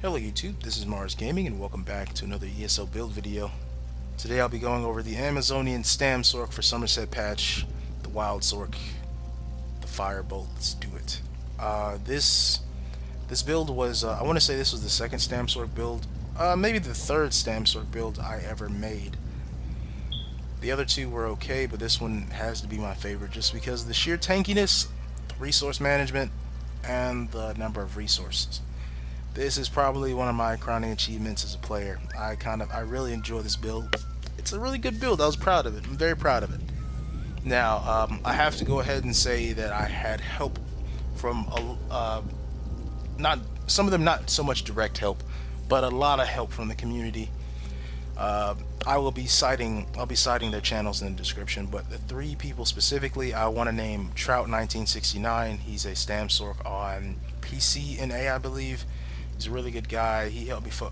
Hello YouTube, this is Mars Gaming and welcome back to another ESO build video. Today I'll be going over the Amazonian Stam Sorc for Somerset patch, the Wild Sorc, the Firebolt. Let's do it. This build was, I want to say this was the second Stam Sorc build, maybe the third Stam Sorc build I ever made. The other two were okay, but this one has to be my favorite just because of the sheer tankiness, the resource management, and the number of resources. This is probably one of my crowning achievements as a player. I really enjoy this build. It's a really good build. I was proud of it. I'm very proud of it. Now, I have to go ahead and say that I had help from not some of them, not so much direct help, but a lot of help from the community. I'll be citing their channels in the description, but the three people specifically I want to name: Trout1969. He's a Stam Sorc on PC and A, I believe. He's a really good guy. He helped me for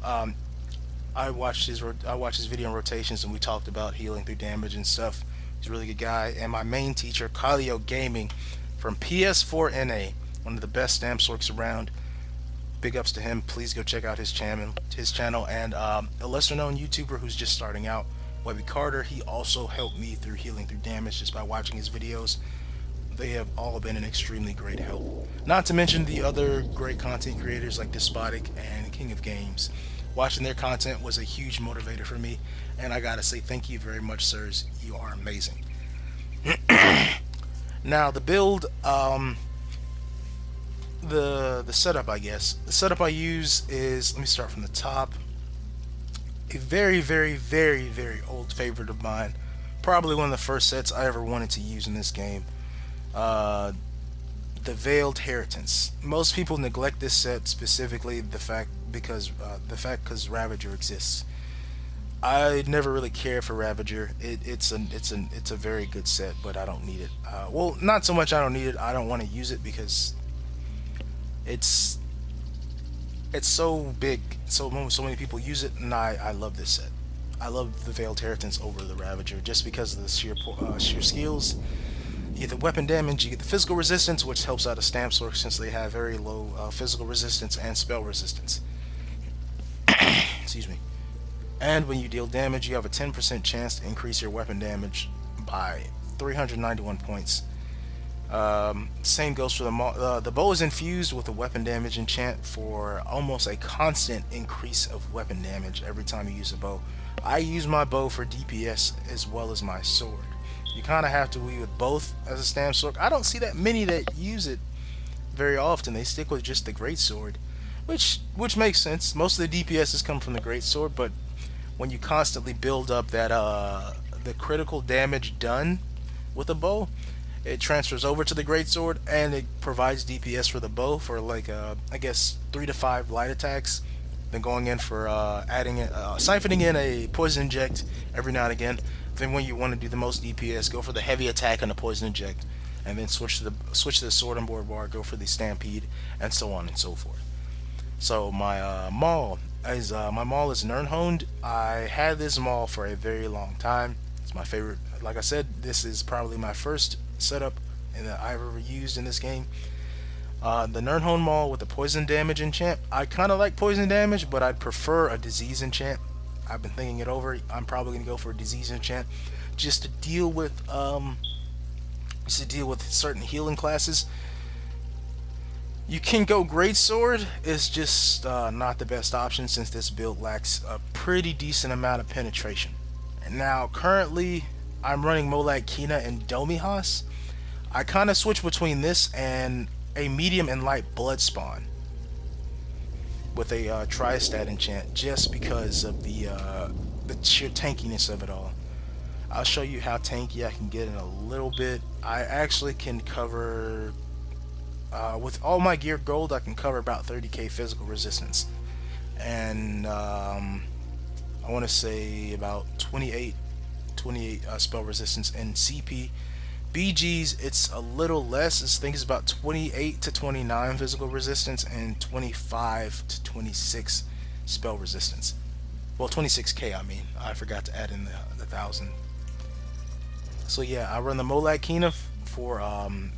I watched his video in rotations and we talked about healing through damage and stuff. He's a really good guy. And my main teacher, Khyleo Gaming from PS4 NA, one of the best Stam Sorcs around. Big ups to him. Please go check out his channel. And a lesser known YouTuber who's just starting out, Webby Carter. He also helped me through healing through damage just by watching his videos. They have all been an extremely great help. Not to mention the other great content creators like Despotic and King of Games. Watching their content was a huge motivator for me, and I gotta say thank you very much, sirs. You are amazing. Now the build, the setup, I guess. The setup I use is, let me start from the top. A very, very, very, very old favorite of mine. Probably one of the first sets I ever wanted to use in this game. The Veiled Heritance. Most people neglect this set, specifically because Ravager exists. I never really cared for Ravager. It's a very good set, but I don't need it. Well, not so much I don't need it. I don't want to use it because it's so big. So many people use it, and I love this set. I love the Veiled Heritance over the Ravager just because of the sheer skills. You get the weapon damage, you get the physical resistance, which helps out a Stam Sorc since they have very low physical resistance and spell resistance. Excuse me. And when you deal damage, you have a 10% chance to increase your weapon damage by 391 points. Same goes for the bow. The bow is infused with a weapon damage enchant for almost a constant increase of weapon damage every time you use a bow. I use my bow for DPS as well as my sword. You kind of have to be with both as a Stam Sorc. I don't see that many that use it very often. They stick with just the Greatsword, which makes sense. Most of the DPSs come from the Greatsword, but when you constantly build up that the critical damage done with a bow, it transfers over to the Greatsword, and it provides DPS for the bow for like I guess 3 to 5 light attacks. Then going in for siphoning in a poison inject every now and again. Then when you want to do the most DPS, go for the heavy attack and the poison inject, and then switch to the sword and board bar, go for the stampede, and so on and so forth. So my maul is Nirnhoned. I had this maul for a very long time. It's my favorite. Like I said, this is probably my first setup that I've ever used in this game. The Nirnhoned maul with the poison damage enchant. I kind of like poison damage, but I'd prefer a disease enchant. I've been thinking it over. I'm probably gonna go for a disease enchant just to deal with certain healing classes. You can go Greatsword. It's just not the best option since this build lacks a pretty decent amount of penetration. And now currently I'm running Molag Kina and Domihas. I kind of switch between this and a medium and light blood spawn with a Tristat enchant just because of the sheer tankiness of it all. I'll show you how tanky I can get in a little bit. I actually can cover with all my gear gold, I can cover about 30k physical resistance, and I want to say about 28 spell resistance and CP. BG's, it's a little less. I think it's about 28 to 29 physical resistance and 25 to 26 spell resistance. Well, 26k, I mean. I forgot to add in the 1000. So yeah, I run the Molag Kina for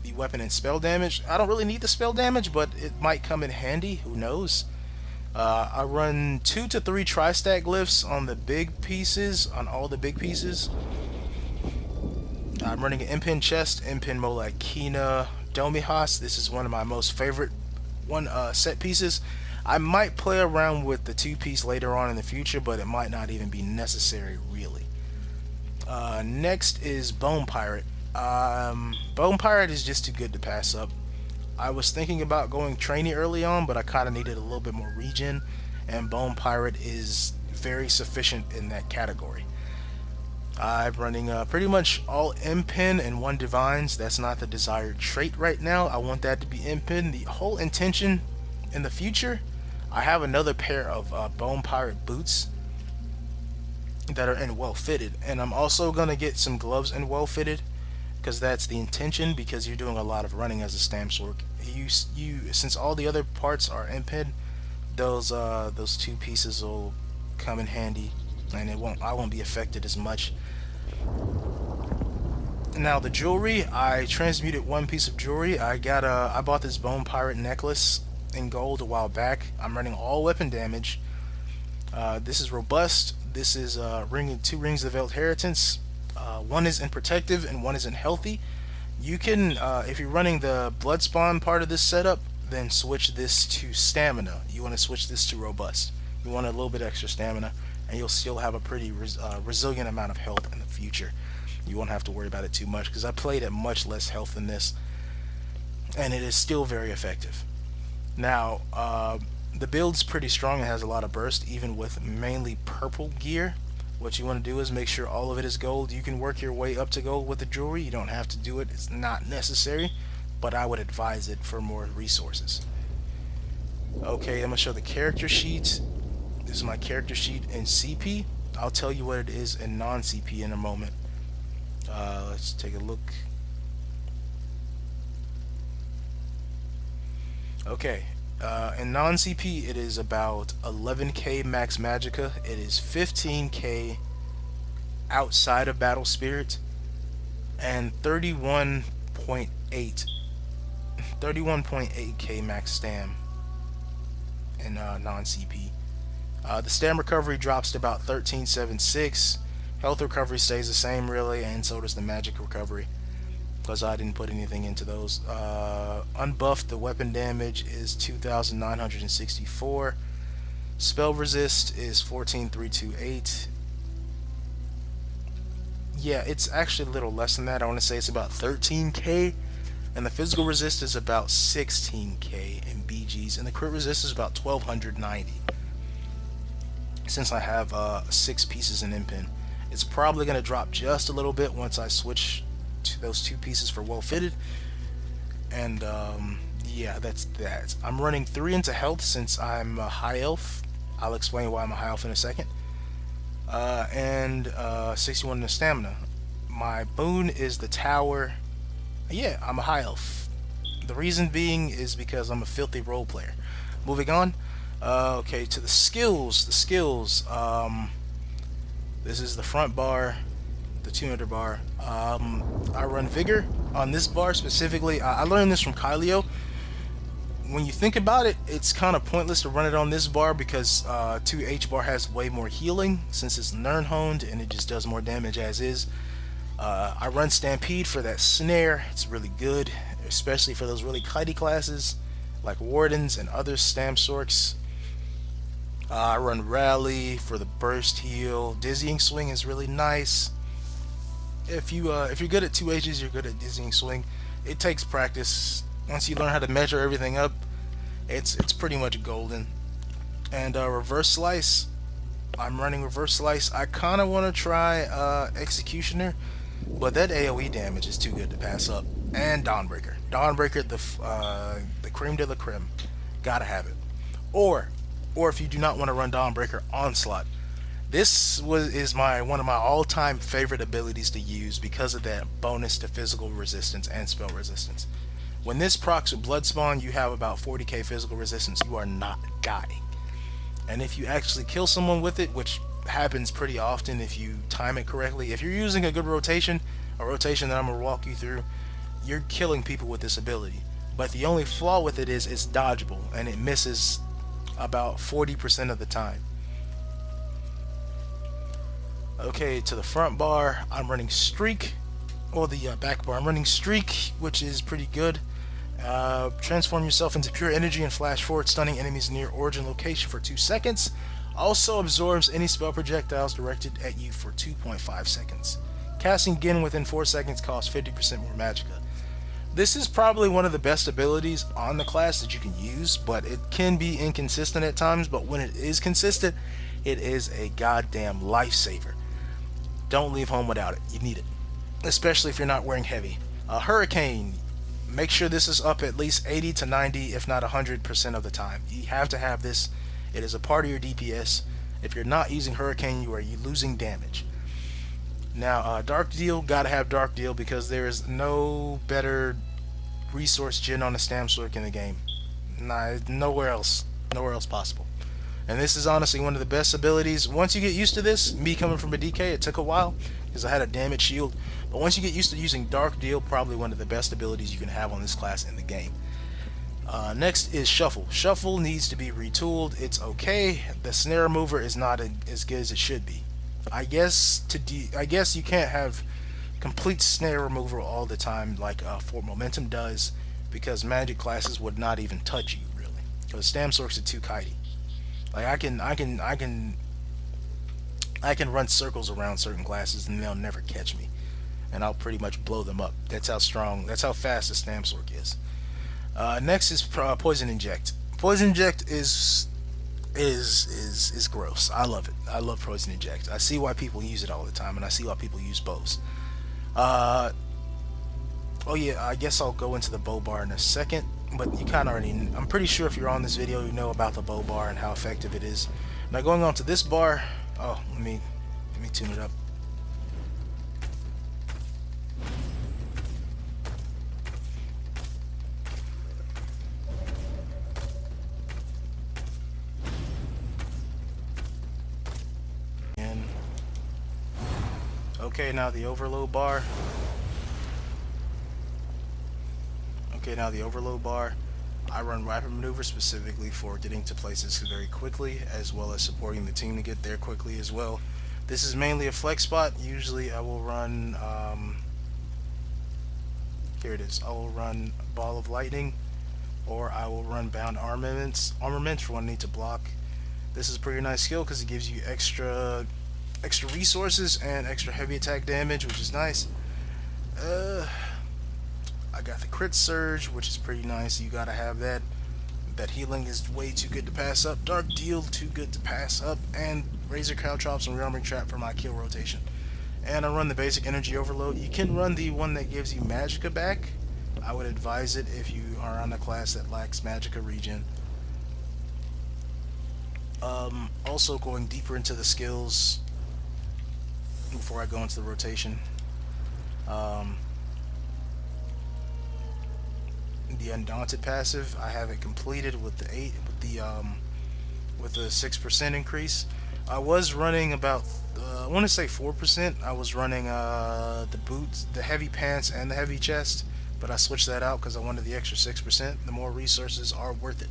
the weapon and spell damage. I don't really need the spell damage, but it might come in handy. Who knows? I run 2 to 3 tri-stack glyphs on the big pieces, on all the big pieces. I'm running an impin chest, impin Molakina Domihas. This is one of my most favorite set pieces. I might play around with the 2-piece later on in the future, but it might not even be necessary really. Next is Bone Pirate. Bone Pirate is just too good to pass up. I was thinking about going trainee early on, but I kind of needed a little bit more regen, and Bone Pirate is very sufficient in that category. I'm running pretty much all Impin and 1 Divines. That's not the desired trait right now. I want that to be Impin. The whole intention in the future, I have another pair of Bone Pirate boots that are in Well Fitted, and I'm also going to get some gloves in Well Fitted, because that's the intention, because you're doing a lot of running as a Stam Sorc. Since all the other parts are Impin, those 2 pieces will come in handy, and I won't be affected as much. Now the jewelry, I transmuted 1 piece of jewelry. I bought this Bone Pirate necklace in gold a while back. I'm running all weapon damage. This is robust. This is 2 rings of inheritance. 1 is in protective and 1 is in healthy. You can, if you're running the blood spawn part of this setup, then switch this to stamina. You want to switch this to robust. You want a little bit extra stamina, and you'll still have a pretty resilient amount of health in the future. You won't have to worry about it too much, because I played at much less health than this, and it is still very effective. Now, the build's pretty strong. It has a lot of burst, even with mainly purple gear. What you want to do is make sure all of it is gold. You can work your way up to gold with the jewelry. You don't have to do it. It's not necessary, but I would advise it for more resources. Okay, I'm going to show the character sheet. This is my character sheet in CP. I'll tell you what it is in non-CP in a moment. Let's take a look. Okay, in non-CP it is about 11k max magicka. It is 15k outside of battle spirit, and 31.8k max stam in non-CP. The stam recovery drops to about 1376. Health recovery stays the same really, and so does the magic recovery, because I didn't put anything into those. Unbuffed, the weapon damage is 2,964. Spell resist is 14,328. Yeah, it's actually a little less than that. I want to say it's about 13k. And the physical resist is about 16k in BGs. And the crit resist is about 1,290. Since I have 6 pieces in Impin. It's probably going to drop just a little bit once I switch to those 2 pieces for Well Fitted. And yeah, that's that. I'm running 3 into health since I'm a high elf. I'll explain why I'm a high elf in a second. And 61 in stamina. My boon is the tower. Yeah, I'm a high elf. The reason being is because I'm a filthy role player. Moving on. Okay, to the skills. This is the front bar, the 200 bar. I run Vigor on this bar specifically. I learned this from Khyleo. When you think about it, it's kind of pointless to run it on this bar because 2H bar has way more healing since it's Nern honed and it just does more damage as is. I run Stampede for that snare. It's really good, especially for those really kitey classes like Wardens and other Stam Sorcs. I run Rally for the burst heal. Dizzying Swing is really nice. If you're good at 2Hs, you're good at Dizzying Swing. It takes practice. Once you learn how to measure everything up, it's pretty much golden. And Reverse Slice, I'm running Reverse Slice. I kind of want to try Executioner, but that AoE damage is too good to pass up. And Dawnbreaker, the creme de la creme, gotta have it. Or if you do not want to run Dawnbreaker, Onslaught. This is one of my all-time favorite abilities to use because of that bonus to physical resistance and spell resistance. When this procs with Blood Spawn, you have about 40k physical resistance. You are not dying. And if you actually kill someone with it, which happens pretty often if you time it correctly, if you're using a good rotation, a rotation that I'm going to walk you through, you're killing people with this ability. But the only flaw with it is it's dodgeable, and it misses about 40% of the time. Okay, to the front bar, I'm running Streak, or the back bar, I'm running Streak, which is pretty good. Transform yourself into pure energy and flash forward, stunning enemies near origin location for 2 seconds. Also absorbs any spell projectiles directed at you for 2.5 seconds. Casting again within 4 seconds costs 50% more magicka. This is probably one of the best abilities on the class that you can use, but it can be inconsistent at times, but when it is consistent, it is a goddamn lifesaver. Don't leave home without it. You need it, especially if you're not wearing heavy. Hurricane. Make sure this is up at least 80 to 90, if not 100% of the time. You have to have this. It is a part of your DPS. If you're not using Hurricane, you are losing damage. Now, Dark Deal, gotta have Dark Deal because there is no better resource gen on a Stam Sorc in the game. Nowhere else possible. And this is honestly one of the best abilities. Once you get used to this, me coming from a DK, it took a while because I had a damage shield. But once you get used to using Dark Deal, probably one of the best abilities you can have on this class in the game. Next is Shuffle. Shuffle needs to be retooled. It's okay. The snare remover is not as good as it should be. I guess you can't have complete snare removal all the time like Fort Momentum does, because magic classes would not even touch you really, because Stam Sorcs are too kitey. Like I can run circles around certain classes and they'll never catch me, and I'll pretty much blow them up. That's how fast a Stam Sorc is. Next is Poison Inject. Poison Inject is gross. I love it. I love Poison Inject. I see why people use it all the time, and I see why people use bows. Oh yeah, I guess I'll go into the bow bar in a second, but you kind of already, I'm pretty sure if you're on this video, you know about the bow bar and how effective it is. Now going on to this bar, oh, let me tune it up. Okay, now the overload bar. I run rapid maneuver specifically for getting to places very quickly, as well as supporting the team to get there quickly as well. This is mainly a flex spot. Usually I will run, here it is. I will run Ball of Lightning, or I will run Bound Armaments for when I need to block. This is a pretty nice skill because it gives you extra resources and extra heavy attack damage, which is nice. I got the crit surge, which is pretty nice. You gotta have that. That healing is way too good to pass up. Dark Deal, too good to pass up. And Razor Caltrops and Realming Trap for my kill rotation. And I run the basic energy overload. You can run the one that gives you magicka back. I would advise it if you are on a class that lacks magicka regen. Also going deeper into the skills before I go into the rotation. The Undaunted passive, I have it completed with the 6% increase. I was running about I want to say 4%. I was running the boots, the heavy pants, and the heavy chest, but I switched that out because I wanted the extra 6%. The more resources are worth it.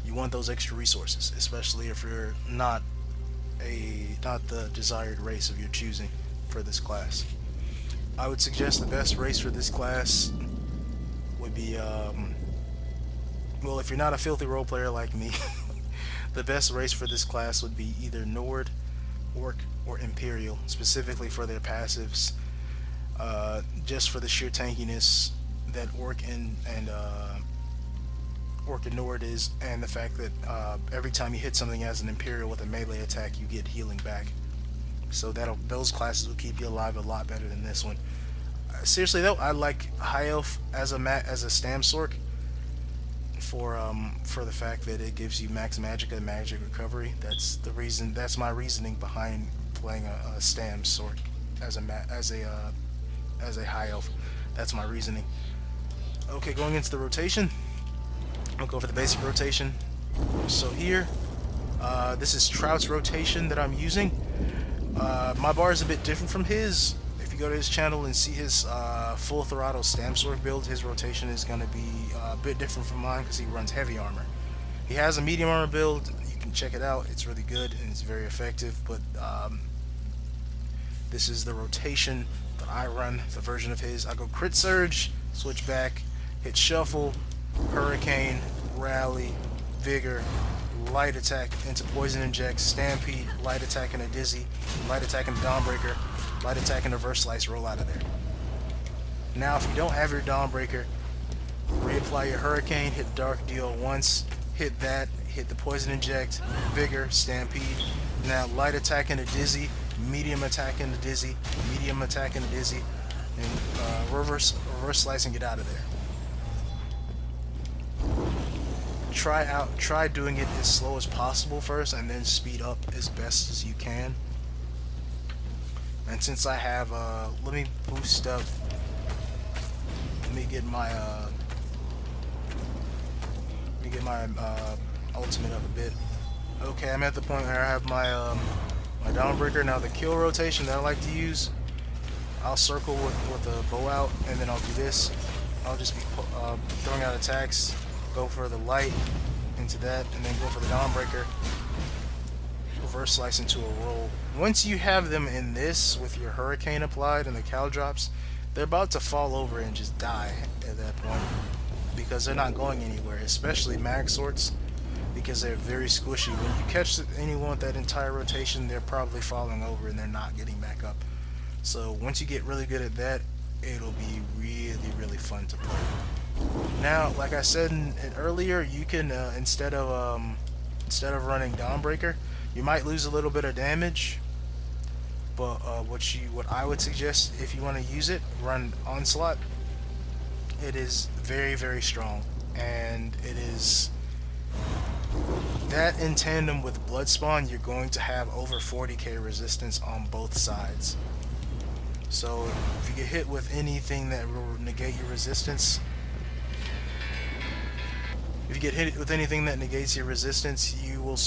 You want those extra resources, especially if you're not the desired race of your choosing for this class. I would suggest the best race for this class would be, well, if you're not a filthy role player like me, the best race for this class would be either Nord, Orc, or Imperial, specifically for their passives, just for the sheer tankiness that Orc and Nord is, and the fact that every time you hit something as an Imperial with a melee attack, you get healing back. So those classes will keep you alive a lot better than this one. Seriously though, I like High Elf as a Stam Sorc for the fact that it gives you max magicka and magic recovery. That's the reason. That's my reasoning behind playing a Stam Sorc as a High Elf. That's my reasoning. Okay, going into the rotation, I'll go for the basic rotation. So here, this is Trout's rotation that I'm using. My bar is a bit different from his. If you go to his channel and see his full throttle Stam Sorc build, his rotation is going to be a bit different from mine because he runs heavy armor. He has a medium armor build. You can check it out. It's really good and it's very effective. But this is the rotation that I run. The version of his. I go crit surge, switch back, hit shuffle, hurricane, rally, vigor, light attack into poison inject, stampede, light attack and a dizzy, light attack and a dawnbreaker, light attack and a reverse slice. Roll out of there. Now, if you don't have your dawnbreaker, reapply your hurricane, hit dark deal once, hit that, hit the poison inject, vigor, stampede. Now light attack and a dizzy, medium attack and a dizzy, medium attack and a dizzy, and reverse slice and get out of there. Try doing it as slow as possible first, and then speed up as best as you can. And since I have, let me boost up. Let me get my ultimate up a bit. Okay, I'm at the point where I have my my dawnbreaker. Now the kill rotation that I like to use, I'll circle with the bow out, and then I'll do this. I'll just be throwing out attacks. Go for the light into that, and then go for the dawnbreaker. Reverse slice into a roll. Once you have them in this with your hurricane applied and the cal drops, they're about to fall over and just die at that point, because they're not going anywhere, especially mag sorts, because they're very squishy. When you catch anyone with that entire rotation, they're probably falling over and they're not getting back up. So once you get really good at that, it'll be really fun to play. Now, like I said earlier, you can instead of running dawnbreaker, you might lose a little bit of damage. But what I would suggest, if you want to use it, run onslaught. It is very strong, and it is that in tandem with blood spawn, you're going to have over 40k resistance on both sides. So if you get hit with anything that will negate your resistance, you will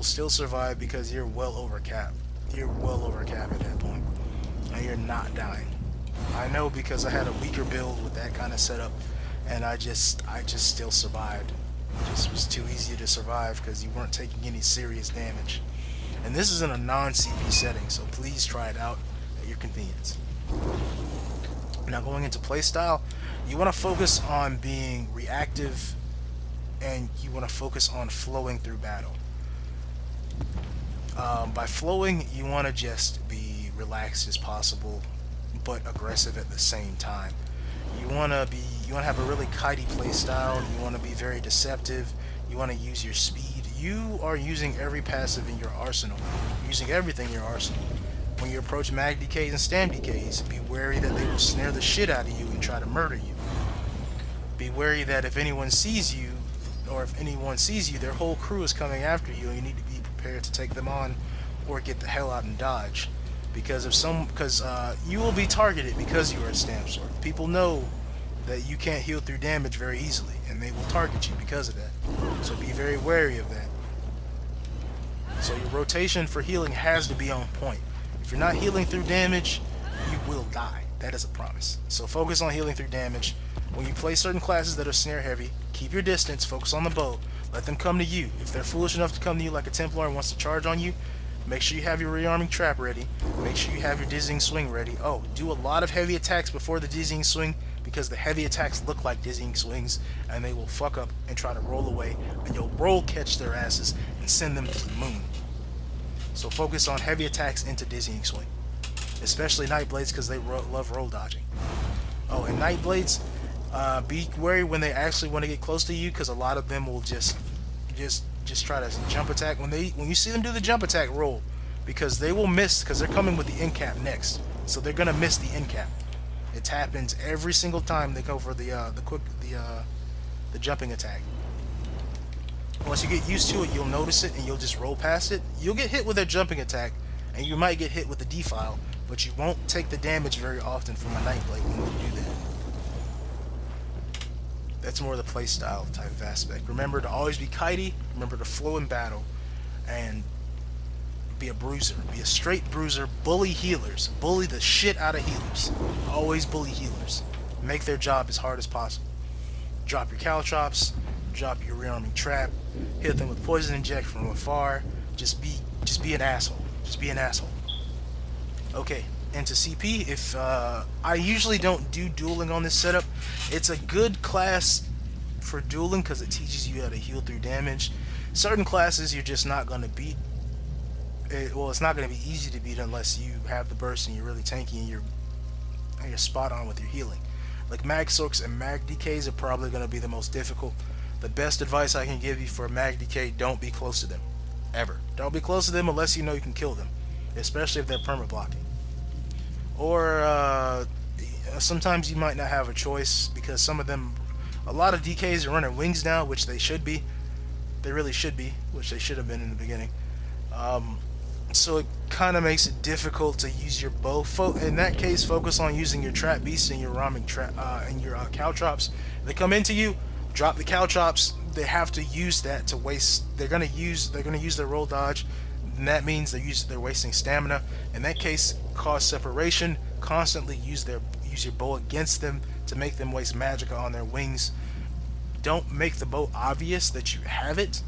still survive, because you're well over cap. You're well over cap at that point, and you're not dying. I know, because I had a weaker build with that kind of setup, and I just still survived. It just was too easy to survive because you weren't taking any serious damage. And this is in a non-CP setting, so please try it out at your convenience. Now, going into playstyle, you want to focus on being reactive, and you want to focus on flowing through battle. By flowing, you want to just be relaxed as possible, but aggressive at the same time. You want to have a really kitey play style. You want to be very deceptive. You want to use your speed. You are using every passive in your arsenal. You're using everything in your arsenal. When you approach mag decays and stam decays, be wary that they will snare the shit out of you and try to murder you. Be wary that if anyone sees you, their whole crew is coming after you, and you need to be prepared to take them on or get the hell out and dodge. Because you will be targeted because you are a Stam Sorc. People know that you can't heal through damage very easily, and they will target you because of that. So be very wary of that. So your rotation for healing has to be on point. If you're not healing through damage, you will die. That is a promise. So focus on healing through damage. When you play certain classes that are snare heavy, keep your distance, focus on the bow, let them come to you. If they're foolish enough to come to you like a Templar and wants to charge on you, make sure you have your rearming trap ready. Make sure you have your dizzying swing ready. Oh, do a lot of heavy attacks before the dizzying swing, because the heavy attacks look like dizzying swings, and they will fuck up and try to roll away, and you'll roll catch their asses and send them to the moon. So focus on heavy attacks into dizzying swing, especially Nightblades, because they love roll dodging. Oh, and Nightblades, be wary when they actually want to get close to you, because a lot of them will just try to jump attack. When you see them do the jump attack, roll, because they will miss, because they're coming with the end cap next, so they're gonna miss the end cap. It happens every single time they go for the jumping attack. Once you get used to it, you'll notice it and you'll just roll past it. You'll get hit with a jumping attack, and you might get hit with the defile, but you won't take the damage very often from a Nightblade when you do that. That's more the playstyle type of aspect. Remember to always be kitey, remember to flow in battle, and be a bruiser. Be a straight bruiser. Bully healers. Bully the shit out of healers. Always bully healers. Make their job as hard as possible. Drop your caltrops. drop your rearming trap, hit them with poison inject from afar. Just be an asshole. Just be an asshole. Okay, into CP. If I usually don't do dueling on this setup, it's a good class for dueling because it teaches you how to heal through damage. Certain classes you're just not going to beat. Well, it's not going to be easy to beat unless you have the burst and you're really tanky and you're spot on with your healing. Like Mag Sorcs and Mag DKs are probably going to be the most difficult. The best advice I can give you for Mag DK, don't be close to them. Ever. Don't be close to them unless you know you can kill them. Especially if they're perma blocking. Or sometimes you might not have a choice because some of them, a lot of DKs are running wings now, which they should be. They really should be, which they should have been in the beginning. So it kind of makes it difficult to use your bow. In that case, focus on using your trap beasts and your ramming trap and your caltrops. They come into you, drop the caltrops. They have to use that to waste. They're gonna use their roll dodge, and that means they're wasting stamina. In that case, cause separation. Constantly use your bow against them to make them waste magicka on their wings. Don't make the bow obvious that you have it.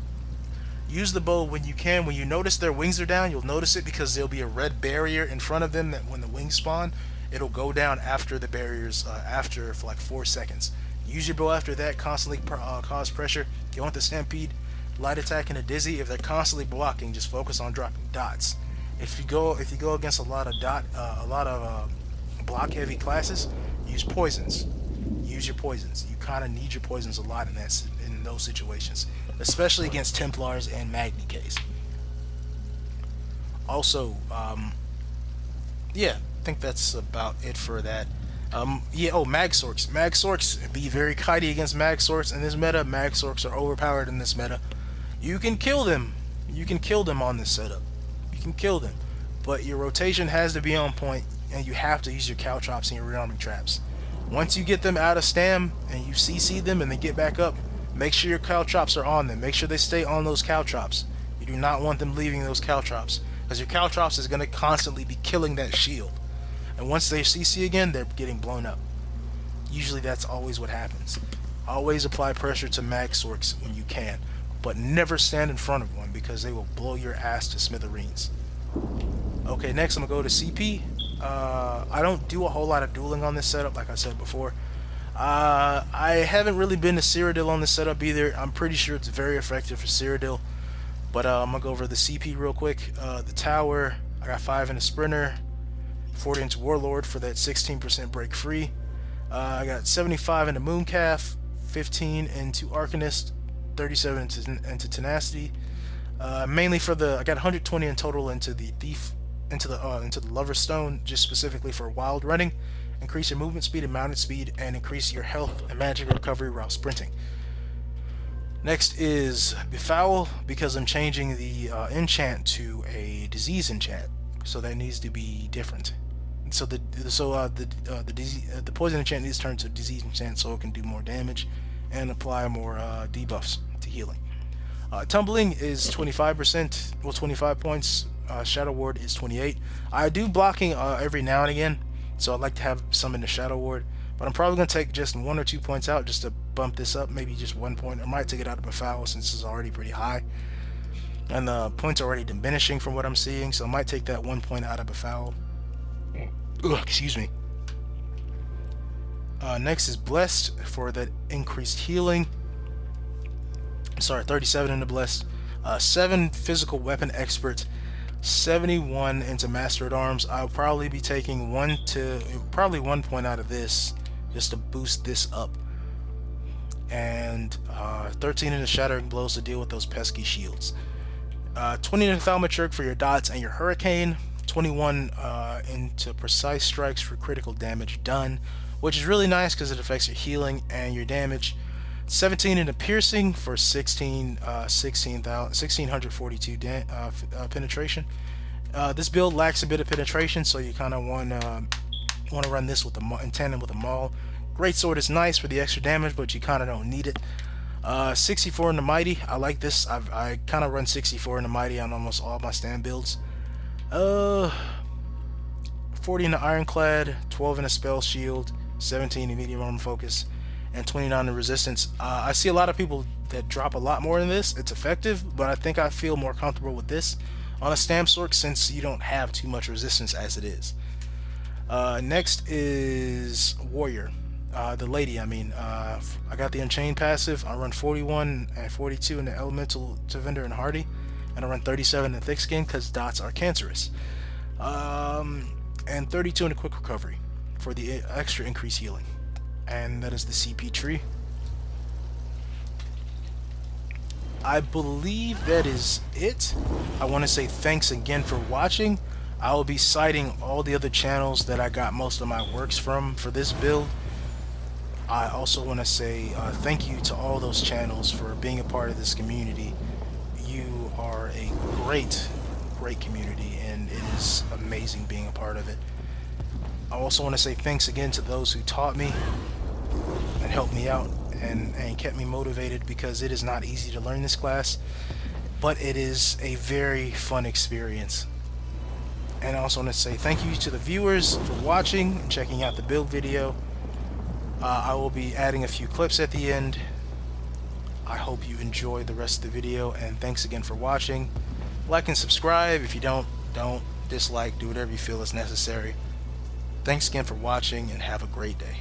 Use the bow when you can. When you notice their wings are down, you'll notice it because there'll be a red barrier in front of them that when the wings spawn, it'll go down after the barriers, after for like 4 seconds. Use your bow after that, constantly cause pressure. Go into Stampede, light attack, and a dizzy. If they're constantly blocking, just focus on dropping dots. If you go against a lot of block heavy classes, use poisons. Use your poisons. You kind of need your poisons a lot in those situations, especially against Templars and Mag DKs. Also, yeah, I think that's about it for that. Mag Sorcs. Mag Sorcs, be very kitey against Mag Sorcs in this meta. Mag Sorcs are overpowered in this meta. You can kill them. You can kill them on this setup. You can kill them. But your rotation has to be on point, and you have to use your caltrops and your rearming traps. Once you get them out of Stam, and you CC them and they get back up, make sure your caltrops are on them. Make sure they stay on those caltrops. You do not want them leaving those caltrops, because your caltrops is going to constantly be killing that shield. And once they CC again, they're getting blown up. Usually that's always what happens. Always apply pressure to Mag Sorcs when you can, but never stand in front of one because they will blow your ass to smithereens. Okay, next I'm going to go to CP. I don't do a whole lot of dueling on this setup, like I said before. I haven't really been to Cyrodiil on this setup either. I'm pretty sure it's very effective for Cyrodiil. But I'm going to go over the CP real quick. The tower, I got 5 in a sprinter, 40 into Warlord for that 16% break free. I got 75 into Mooncalf, 15 into Arcanist, 37 into Tenacity. Mainly for I got 120 in total into the Thief, into the Lover's Stone, just specifically for wild running. Increase your movement speed and mounted speed, and increase your health and magic recovery while sprinting. Next is Befoul, because I'm changing the enchant to a disease enchant, so that needs to be different. So the poison enchant needs to turn to disease enchant so it can do more damage and apply more debuffs to healing. Tumbling is 25%, well 25 points. Shadow Ward is 28. I do blocking every now and again, so I'd like to have some in the Shadow Ward, but I'm probably going to take just 1 or 2 points out just to bump this up, maybe just 1 point. I might take it out of Befoul since it's already pretty high, and the points are already diminishing from what I'm seeing, so I might take that 1 point out of Befoul. Excuse me. Next is Blessed for that increased healing. Sorry, 37 into Blessed. 7 Physical Weapon Expert. 71 into Master at Arms. I'll probably be taking 1 point out of this just to boost this up, and 13 into Shattering Blows to deal with those pesky shields. 20 into Thaumaturg for your dots and your Hurricane. 21 into Precise Strikes for critical damage done, which is really nice because it affects your healing and your damage. 17 into Piercing for 1642 penetration. This build lacks a bit of penetration, so you kind of want to run this with in tandem with a Maul. Greatsword is nice for the extra damage, but you kind of don't need it. 64 into Mighty. I like this. I kind of run 64 into Mighty on almost all my stand builds. 40 into Ironclad, 12 into Spell Shield, 17 in Medium Armor Focus, and 29 in resistance. I see a lot of people that drop a lot more in this. It's effective, but I think I feel more comfortable with this on a Stam Sorc since you don't have too much resistance as it is. Next is Warrior. The lady, I mean. I got the Unchained passive. I run 41 and 42 in the Elemental to Vendor and Hardy, and I run 37 in Thick Skin because dots are cancerous. And 32 in the Quick Recovery for the extra increased healing. And that is the CP tree. I believe that is it. I want to say thanks again for watching. I will be citing all the other channels that I got most of my works from for this build. I also want to say thank you to all those channels for being a part of this community. You are a great community, and it is amazing being a part of it. I also want to say thanks again to those who taught me and helped me out and kept me motivated, because it is not easy to learn this class, but it is a very fun experience. And I also want to say thank you to the viewers for watching and checking out the build video. I will be adding a few clips at the end. I hope you enjoy the rest of the video, and thanks again for watching. Like and subscribe. If you don't dislike, do whatever you feel is necessary. Thanks again for watching, and have a great day.